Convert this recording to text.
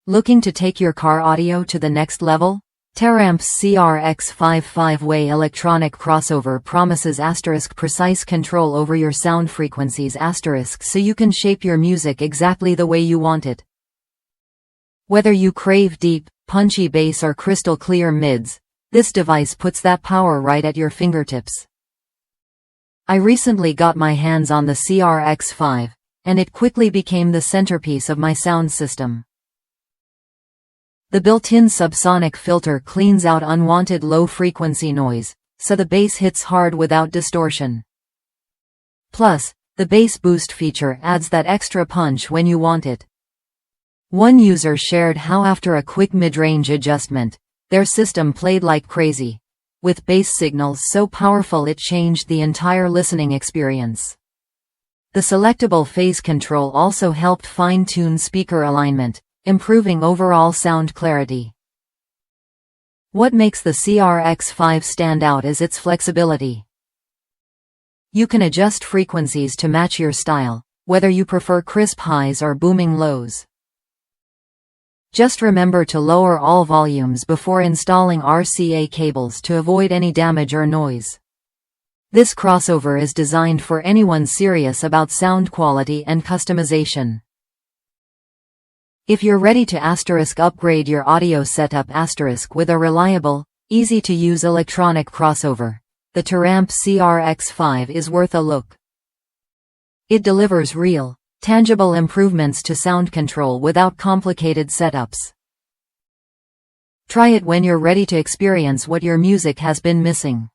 Looking to take your car audio to the next level? Taramp's CRX5 5-way electronic crossover promises precise control over your sound frequencies so you can shape your music exactly the way you want it. Whether you crave deep, punchy bass or crystal clear mids, this device puts that power right at your fingertips. I recently got my hands on the CRX5, and it quickly became the centerpiece of my sound system. The built-in subsonic filter cleans out unwanted low-frequency noise, so the bass hits hard without distortion. Plus, the bass boost feature adds that extra punch when you want it. One user shared how after a quick mid-range adjustment, their system played like crazy, with bass signals so powerful it changed the entire listening experience. The selectable phase control also helped fine-tune speaker alignment, improving overall sound clarity. What makes the CRX5 stand out is its flexibility. You can adjust frequencies to match your style, whether you prefer crisp highs or booming lows. Just remember to lower all volumes before installing RCA cables to avoid any damage or noise. This crossover is designed for anyone serious about sound quality and customization. If you're ready to upgrade your audio setup with a reliable, easy-to-use electronic crossover, the Taramp CRX5 is worth a look. It delivers real, tangible improvements to sound control without complicated setups. Try it when you're ready to experience what your music has been missing.